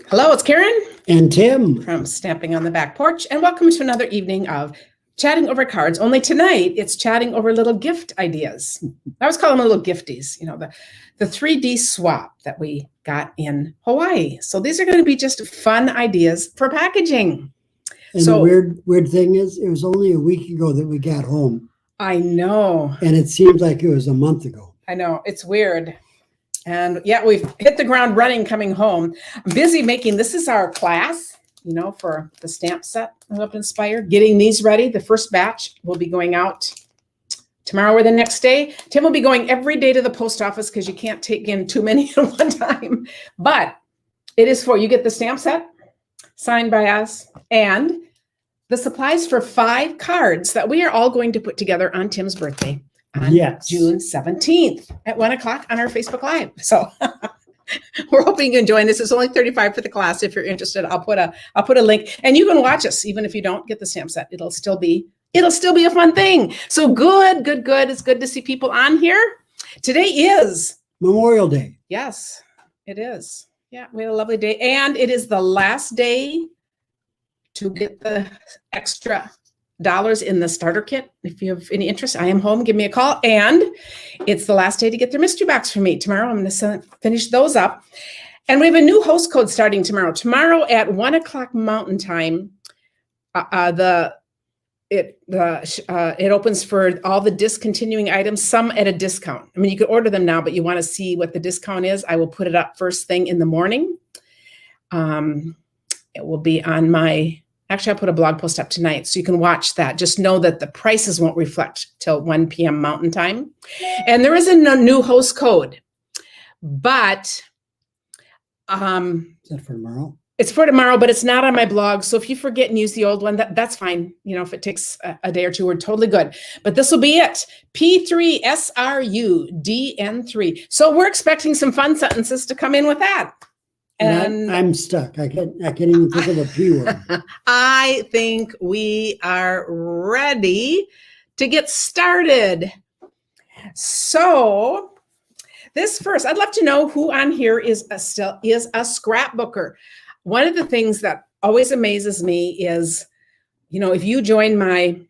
Hello, it's Karen and Tim from Stamping on the Back Porch, and welcome to another evening of chatting over cards. Only tonight, it's chatting over little gift ideas. I always call them little gifties, the 3D swap that we got in Hawaii. So these are going to be just fun ideas for packaging. And so, the weird thing is, it was only a week ago that we got home. I know. And it seems like it was a month ago. I know. It's weird. And yeah, we've hit the ground running coming home. I'm busy making, this is our class, for the stamp set of Inspire, getting these ready. The first batch will be going out tomorrow or the next day. Tim will be going every day to the post office because you can't take in too many at one time. But it is you get the stamp set signed by us and the supplies for 5 cards that we are all going to put together on Tim's birthday. On June 17th at 1 o'clock on our Facebook Live. So we're hoping you join. This is only $35 for the class. If you're interested, I'll put a link, and you can watch us even if you don't get the stamp set. It'll still be a fun thing. So good. It's good to see people on here. Today is Memorial Day. Yes, it is. Yeah, we had a lovely day, and it is the last day to get the extra dollars in the starter kit. If you have any interest, I am home. Give me a call. And it's the last day to get their mystery box from me. Tomorrow, I'm going to finish those up. And we have a new host code starting tomorrow. Tomorrow at 1 o'clock Mountain Time, it opens for all the discontinuing items, some at a discount. I mean, you could order them now, but you want to see what the discount is. I will put it up first thing in the morning. It will be on Actually, I'll put a blog post up tonight so you can watch that. Just know that the prices won't reflect till 1 p.m. Mountain Time. And there is a new host code, but is that for tomorrow? It's for tomorrow, but it's not on my blog. So if you forget and use the old one, that's fine. If it takes a day or two, we're totally good. But this will be it. P3SRUDN3. So we're expecting some fun sentences to come in with that. And I'm stuck. I can't even think of a P word. I think we are ready to get started. So this first, I'd love to know who on here is a scrapbooker. One of the things that always amazes me is, if you join my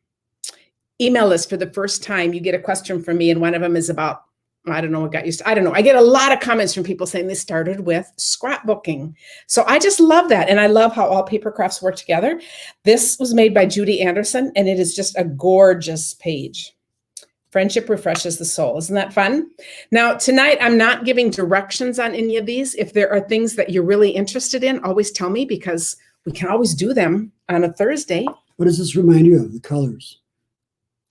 email list for the first time, you get a question from me, and one of them is about, I don't know what got used to. I don't know. I get a lot of comments from people saying they started with scrapbooking. So I just love that. And I love how all paper crafts work together. This was made by Judy Anderson, and it is just a gorgeous page. Friendship refreshes the soul. Isn't that fun? Now, tonight, I'm not giving directions on any of these. If there are things that you're really interested in, always tell me, because we can always do them on a Thursday. What does this remind you of, the colors?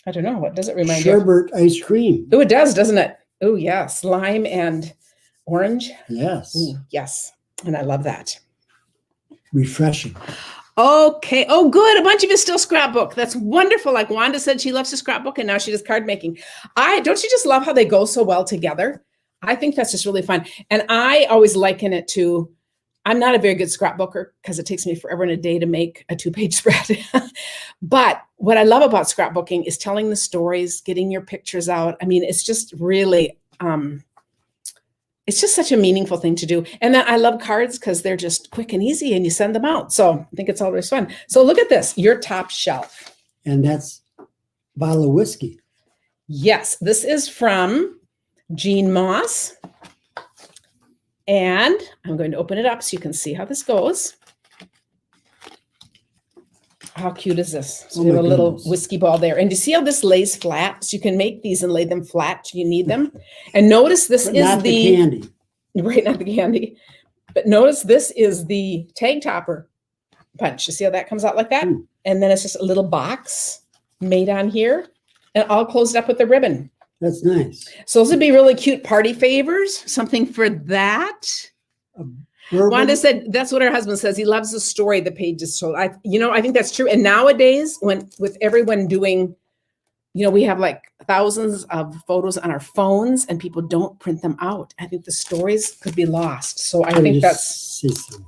I don't know. What does it remind you of? Sherbet ice cream. Oh, it does, doesn't it? Oh, yes. Lime and orange. Yes. Ooh, yes. And I love that. Refreshing. Okay. Oh, good. A bunch of you still scrapbook. That's wonderful. Like Wanda said, she loves to scrapbook, and now she does card making. Don't you just love how they go so well together? I think that's just really fun. And I always liken it to, I'm not a very good scrapbooker because it takes me forever and a day to make a 2-page spread. But what I love about scrapbooking is telling the stories, getting your pictures out. I mean, it's just really, it's just such a meaningful thing to do. And then I love cards because they're just quick and easy and you send them out. So I think it's always fun. So look at this, your top shelf. And that's a bottle of whiskey. Yes, this is from Jean Moss. And I'm going to open it up so you can see how this goes. How cute is this? So we have a little whiskey ball there. And you see how this lays flat? So you can make these and lay them flat. You need them. And notice this is not the candy. Right, not the candy. But notice this is the tag topper punch. You see how that comes out like that? Mm. And then it's just a little box made on here and all closed up with a ribbon. That's nice. So those would be really cute party favors. Something for that. Wanda said that's what her husband says. He loves the story the page is told. I think that's true. And nowadays, with everyone doing, we have like thousands of photos on our phones, and people don't print them out. I think the stories could be lost. So I think that's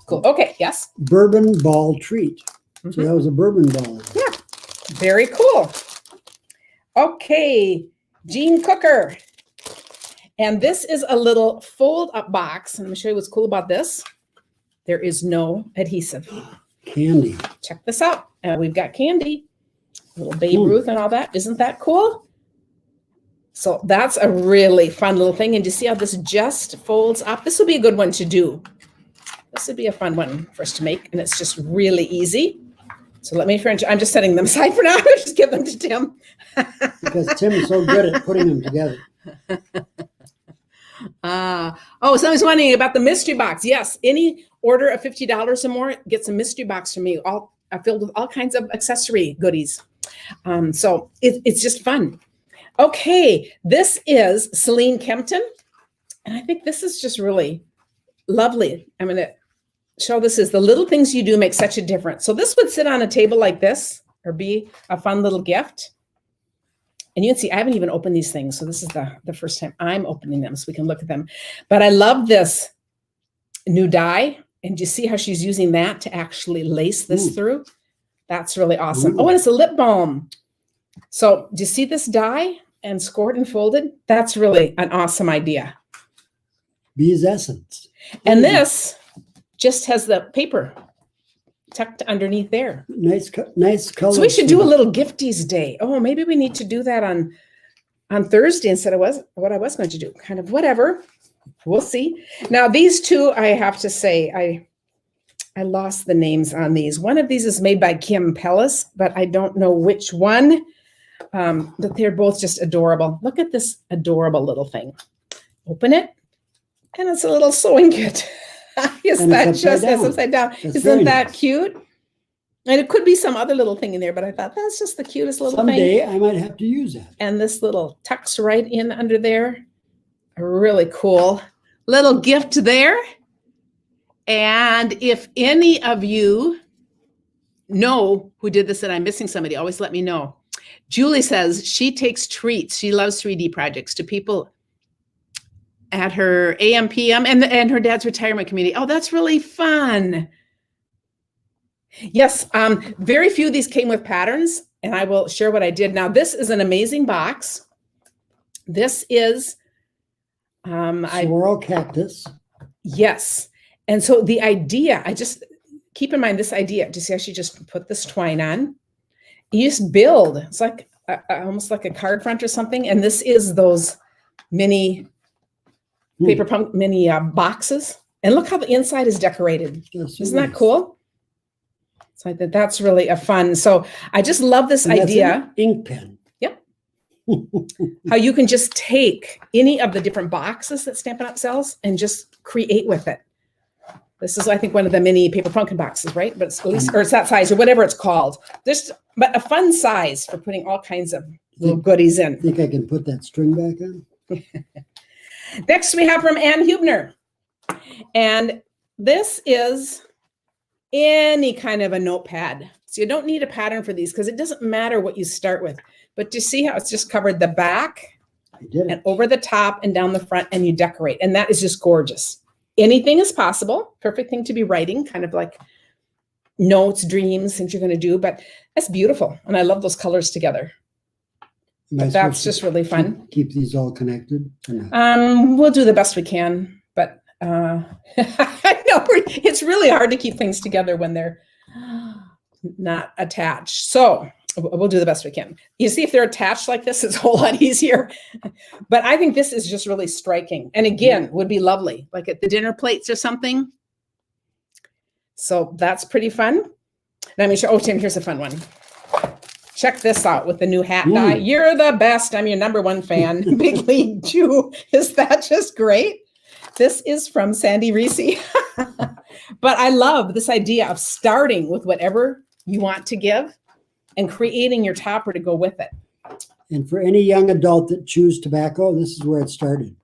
cool. Okay. Yes. Bourbon ball treat. Mm-hmm. So that was a bourbon ball. Yeah. Very cool. Okay. Jean Cooker. And this is a little fold-up box. And let me show you what's cool about this. There is no adhesive. Candy. Check this out. We've got candy, little Babe Ruth and all that. Isn't that cool? So that's a really fun little thing. And you see how this just folds up? This would be a good one to do. This would be a fun one for us to make. And it's just really easy. So let me finish. I'm just setting them aside for now. I'll just give them to Tim. Because Tim is so good at putting them together. Somebody's wondering about the mystery box. Yes, any order of $50 or more gets a mystery box from me, all filled with all kinds of accessory goodies. So it's just fun. Okay, this is Celine Kempton, and I think this is just really lovely. I'm going to show this is the little things you do make such a difference. So this would sit on a table like this or be a fun little gift. And you can see, I haven't even opened these things. So this is the first time I'm opening them so we can look at them. But I love this new die. And you see how she's using that to actually lace this through? That's really awesome. Oh, and it's a lip balm. So do you see this die and scored and folded? That's really an awesome idea. Bee's Essence. And this just has the paper tucked underneath there. Nice color. So we should do a little gifties day. Oh, maybe we need to do that on Thursday instead of what I was going to do. Kind of whatever. We'll see. Now, these two, I have to say, I lost the names on these. One of these is made by Kim Pellis, but I don't know which one. But they're both just adorable. Look at this adorable little thing. Open it, and it's a little sewing kit. Is that just upside down? Isn't that cute? And it could be some other little thing in there, but I thought that's just the cutest little thing. Someday I might have to use that. And this little tucks right in under there. A really cool little gift there. And if any of you know who did this and I'm missing somebody, always let me know. Julie says she takes treats. She loves 3D projects to people at her AM, PM, and her dad's retirement community. Oh, that's really fun. Yes, very few of these came with patterns, and I will share what I did. Now, this is an amazing box. This is Floral Cactus. Yes. And so the idea, I just keep in mind this idea. Do you see how she just put this twine on? You just build. It's like almost like a card front or something. And this is those mini paper pump, mini boxes. And look how the inside is decorated. Isn't that cool? So I think that's really a fun. So I just love this idea. Ink pen. Yep. How you can just take any of the different boxes that Stampin' Up! Sells and just create with it. This is, I think, one of the mini paper pumpkin boxes, right? But it's at least, or it's that size or whatever it's called. But a fun size for putting all kinds of little goodies in. Think I can put that string back on? Next, we have from Ann Hubner. And this is any kind of a notepad. So you don't need a pattern for these because it doesn't matter what you start with. But do you see how it's just covered the back and over the top and down the front, and you decorate. And that is just gorgeous. Anything is possible. Perfect thing to be writing, kind of like notes, dreams, things you're going to do. But that's beautiful. And I love those colors together. That's just really fun. Keep these all connected? We'll do the best we can. But I know it's really hard to keep things together when they're not attached. So we'll do the best we can. You see, if they're attached like this, it's a whole lot easier. But I think this is just really striking. And again, would be lovely, like at the dinner plates or something. So that's pretty fun. Let me show. Oh, Tim, here's a fun one. Check this out with the new hat die. You're the best. I'm your #1 fan. Big League Jew. Is that just great? This is from Sandy Reese. But I love this idea of starting with whatever you want to give and creating your topper to go with it. And for any young adult that chews tobacco, this is where it started.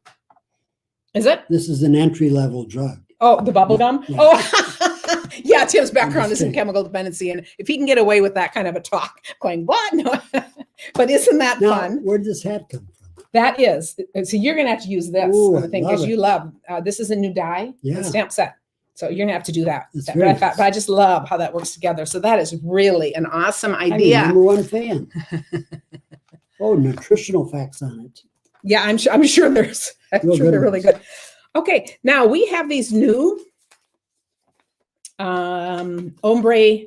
Is it? This is an entry-level drug. Oh, the bubble gum? Yeah. Oh, yeah, Tim's background is in chemical dependency. And if he can get away with that kind of a talk, going, what? No. But isn't that fun? Where did this hat come from? That is. So you're going to have to use this on the thing because you love, this is a new die, stamp set. So you're going to have to do that. But I just love how that works together. So that is really an awesome idea. I'm #1 fan. Oh, nutritional facts on it. Yeah, I'm sure they're really good. Okay, now we have these new Ombre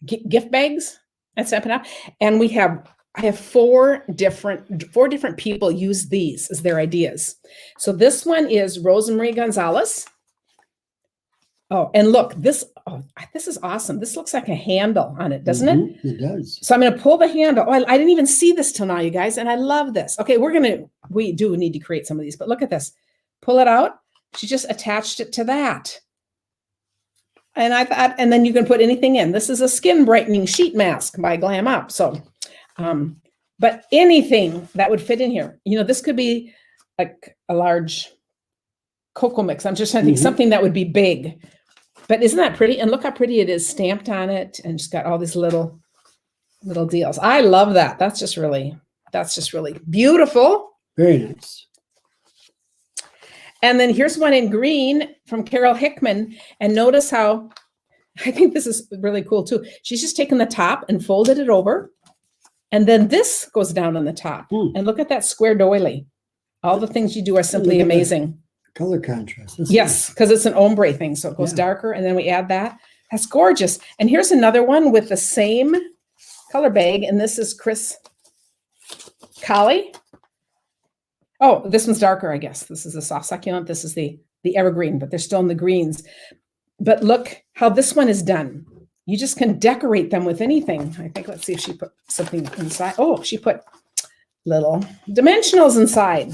gift bags at Stampin' Up. And I have four different people use these as their ideas. So this one is Rosemarie Gonzalez. Oh, and look, this is awesome. This looks like a handle on it, doesn't it? It does. So I'm going to pull the handle. Oh, I didn't even see this till now, you guys, and I love this. Okay, we do need to create some of these, but look at this. Pull it out. She just attached it to that. And I thought, and then you can put anything in. This is a skin brightening sheet mask by Glam Up. So, but anything that would fit in here, this could be like a large cocoa mix. I'm just trying to think something that would be big. But isn't that pretty? And look how pretty it is stamped on it, and just got all these little deals. I love that. That's just really beautiful. Very nice. And then here's one in green from Carol Hickman. And notice how, I think this is really cool too. She's just taken the top and folded it over. And then this goes down on the top. And look at that square doily. All the things you do are simply amazing. Color contrast. Yes, because it's an ombre thing. So it goes darker. And then we add that. That's gorgeous. And here's another one with the same color bag. And this is Chris Colley. Oh, this one's darker, I guess. This is the soft succulent. This is the evergreen, but they're still in the greens. But look how this one is done. You just can decorate them with anything. I think, let's see if she put something inside. Oh, she put little dimensionals inside.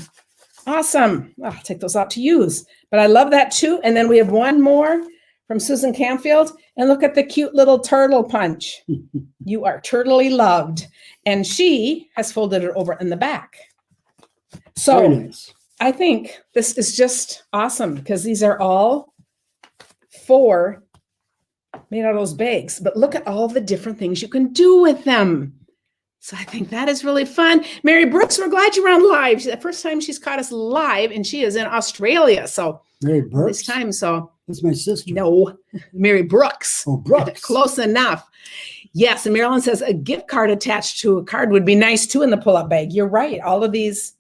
Awesome. I'll take those out to use. But I love that too. And then we have one more from Susan Canfield. And look at the cute little turtle punch. You are turtly loved. And she has folded it over in the back. So very nice. I think this is just awesome because these are all four made out of those bags. But look at all the different things you can do with them. So I think that is really fun. Mary Brooks, we're glad you're on live. She's the first time she's caught us live, and she is in Australia. So Mary Brooks. This time, so that's my sister. No, Mary Brooks. Oh, Brooks. Close enough. Yes, and Marilyn says a gift card attached to a card would be nice too in the pull-up bag. You're right. All of these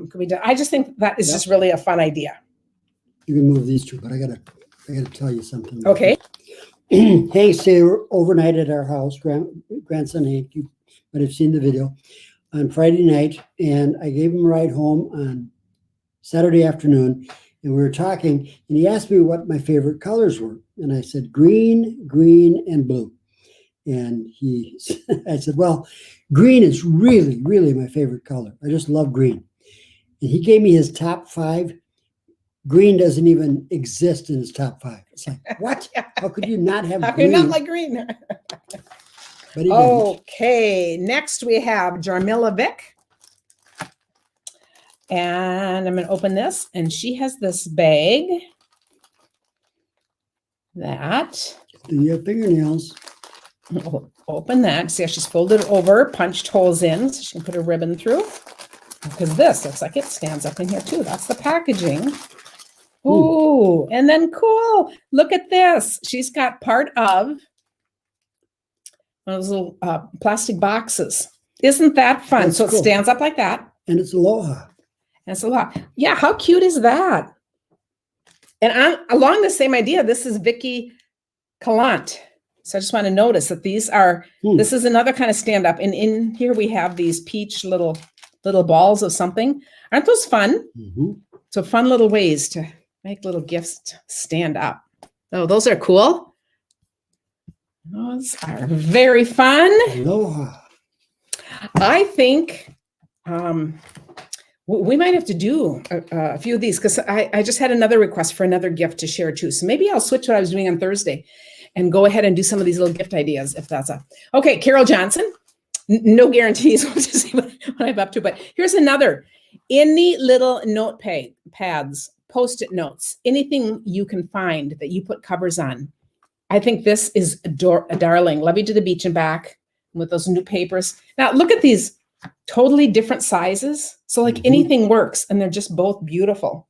could be done. I just think that is just really a fun idea. You can move these two, but I gotta tell you something. Okay. Hank stayed overnight at our house. Grandson Hank, you might have seen the video, on Friday night, and I gave him a ride home on Saturday afternoon, and we were talking, and he asked me what my favorite colors were, and I said green, and blue. And I said, well, green is really, really my favorite color. I just love green. And he gave me his top 5. Green doesn't even exist in his top 5. It's like, what? How could you not have How green? can you not like green? But okay, next we have Jarmila Vick. And I'm going to open this, and she has this bag that. Do you have fingernails? Open that. See how she's folded it over, punched holes in, so she can put a ribbon through. Because this looks like it stands up in here too. That's the packaging. Ooh, and then cool. Look at this. She's got part of one of those little plastic boxes. Isn't that fun? That's so cool. It stands up like that. And it's Aloha. And it's Aloha. Yeah, how cute is that? And along the same idea, this is Vicki Calant. So I just want to notice that these are, this is another kind of stand up. And in here we have these peach little balls of something. Aren't those fun? So fun little ways to make little gifts stand up. Oh, those are cool. Those are very fun. Aloha. I think we might have to do a few of these because I just had another request for another gift to share too. So maybe I'll switch what I was doing on Thursday and go ahead and do some of these little gift ideas if that's okay. Carol Johnson. No guarantees. We'll just see what I'm up to. But here's another. Any little notepads, Post-it notes, anything you can find that you put covers on. I think this is a darling. Love You to the Beach and Back with those new papers. Now, look at these totally different sizes. So like anything works, and they're just both beautiful.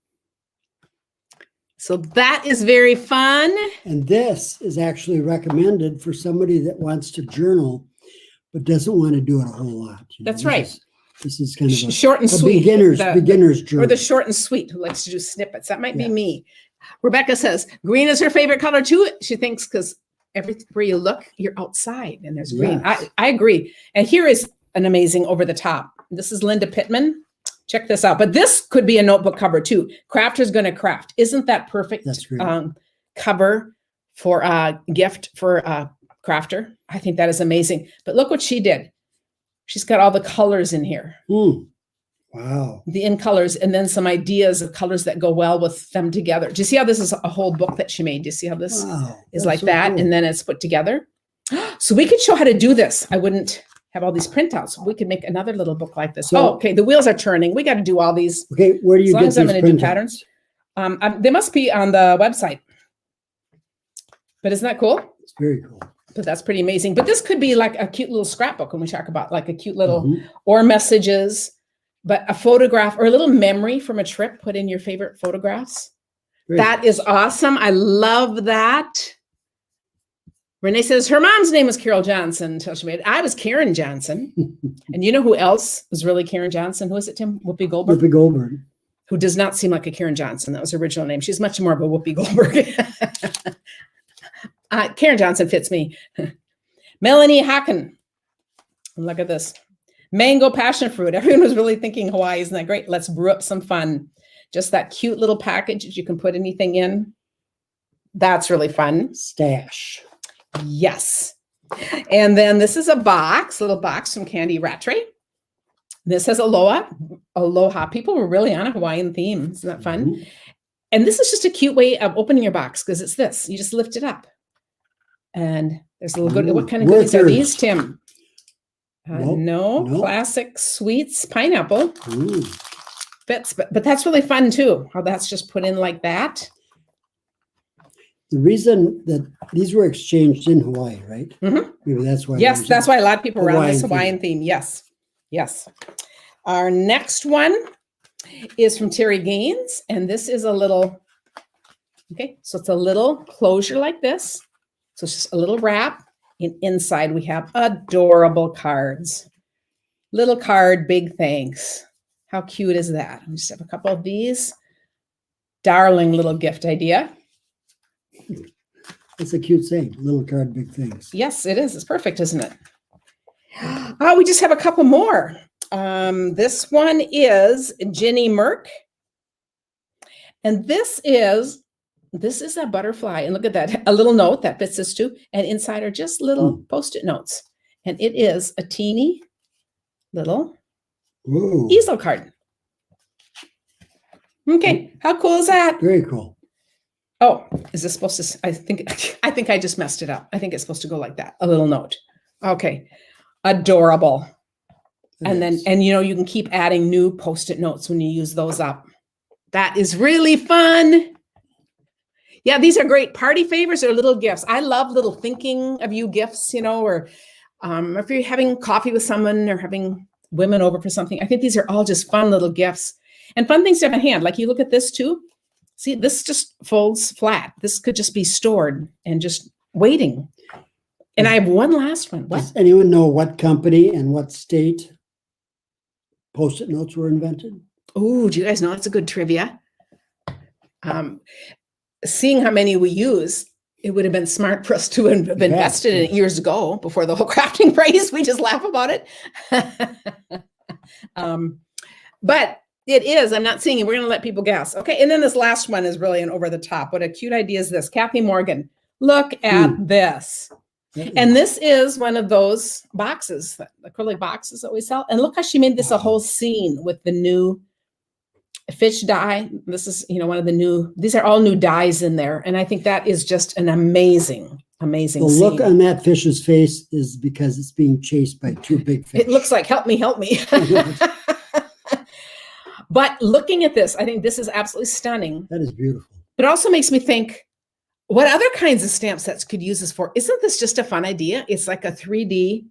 So that is very fun. And this is actually recommended for somebody that wants to journal but doesn't want to do it a whole lot. That's right. This is kind of short and sweet. beginner's journal. Or the short and sweet who likes to do snippets. That might be me. Rebecca says green is her favorite color too. She thinks because everywhere you look, you're outside and there's green. Yes. I agree. And here is an amazing over the top. This is Linda Pittman. Check this out. But this could be a notebook cover too. Crafter's Gonna Craft. Isn't that perfect? That's great. Cover for a gift for a crafter. I think that is amazing. But look what she did. She's got all the colors in here. Wow. The in colors, and then some ideas of colors that go well with them together. Do you see how this is a whole book that she made? Do you see how this is like so that? Cool. And then it's put together. So we could show how to do this. I wouldn't have all these printouts. We could make another little book like this. So, okay. The wheels are turning. We got to do all these. Okay. Where do you get these I'm going to do patterns. They must be on the website. But isn't that cool? It's very cool. But that's pretty amazing. But this could be like a cute little scrapbook when we talk about like a cute little or messages. But a photograph or a little memory from a trip, put in your favorite photographs. Great. That is awesome. I love that. Renee says her mom's name was Carol Johnson until she made it. I was Karen Johnson. And you know who else was really Karen Johnson? Who is it, Tim? Whoopi Goldberg? Whoopi Goldberg. Who does not seem like a Karen Johnson. That was her original name. She's much more of a Whoopi Goldberg. Karen Johnson fits me. Melanie Hacken. Look at this. Mango passion fruit. Everyone was really thinking Hawaii. Isn't that great? Let's brew up some fun. Just that cute little package that you can put anything in. That's really fun. Stash. Yes. And then this is a box, little box from Candy Rattray. This says Aloha. Aloha. People were really on a Hawaiian theme. Isn't that fun? And this is just a cute way of opening your box because it's this. You just lift it up. And there's a little good. What kind of goodies are these, Tim? No, classic sweets, pineapple. Fits, but that's really fun too. How that's just put in like that. The reason that these were exchanged in Hawaii, right? Maybe that's why. Yes, that's why a lot of people were on this Hawaiian theme. Yes, yes. Our next one is from Terry Gaines, and this is a little. Okay, so it's a little closure like this. So it's just a little wrap. And inside we have adorable cards. Little card, big thanks. How cute is that? I just have a couple of these. Darling little gift idea. It's a cute saying. Little card, big thanks. Yes, it is. It's perfect, isn't it? We just have a couple more. This one is Jenny Merck. And this is a butterfly. And look at that, a little note that fits this too. And inside are just little Post-it notes. And it is a teeny little easel card. Okay, how cool is that? Very cool. Oh, is this supposed to, I think I just messed it up. I think it's supposed to go like that, a little note. Okay, adorable. And then, you know, you can keep adding new Post-it notes when you use those up. That is really fun. Yeah, these are great party favors or little gifts. I love little thinking of you gifts, you know, or if you're having coffee with someone or having women over for something. I think these are all just fun little gifts and fun things to have in hand. Like you look at this too. See, this just folds flat. This could just be stored and just waiting. And I have one last one. What? Does anyone know what company and what state Post-it notes were invented? Oh, do you guys know? That's a good trivia. Seeing how many we use, it would have been smart for us to have invested in it years ago before the whole crafting craze. We just laugh about it. But it is. I'm not seeing it. We're going to let people guess. Okay. And then this last one is really an over the top. What a cute idea is this? Kathy Morgan. Look at this. And this is one of those boxes, acrylic boxes that we sell. And look how she made this a whole scene with the new fish dye. This is, you know, one of the new, these are all new dyes in there. And I think that is just an amazing, amazing scene. The look on that fish's face is because it's being chased by two big fish. It looks like, help me, help me. But looking at this, I think this is absolutely stunning. That is beautiful. It also makes me think, what other kinds of stamp sets could use this for? Isn't this just a fun idea? It's like a 3D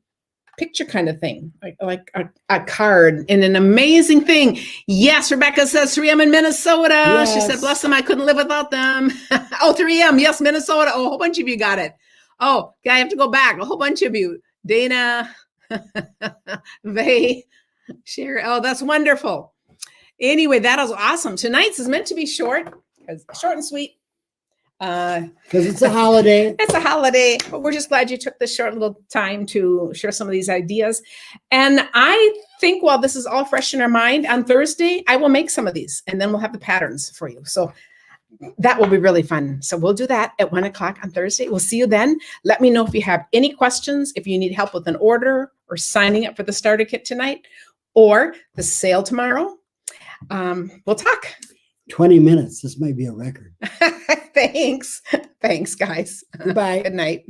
picture kind of thing, like a card, and an amazing thing. Yes, Rebecca says 3M in Minnesota. Yes. She said, bless them, I couldn't live without them. Oh, 3M, yes, Minnesota. Oh, a whole bunch of you got it. Oh, I have to go back. A whole bunch of you. Dana, Vay, Sherry. Oh, that's wonderful. Anyway, that was awesome. Tonight's is meant to be short and sweet. Because it's a holiday. It's a holiday, but we're just glad you took this short little time to share some of these ideas. And I think while this is all fresh in our mind, on Thursday, I will make some of these and then we'll have the patterns for you. So that will be really fun. So we'll do that at 1 o'clock on Thursday. We'll see you then. Let me know if you have any questions, if you need help with an order or signing up for the starter kit tonight or the sale tomorrow. We'll talk. 20 minutes. This might be a record. Thanks. Thanks, guys. Goodbye. Good night.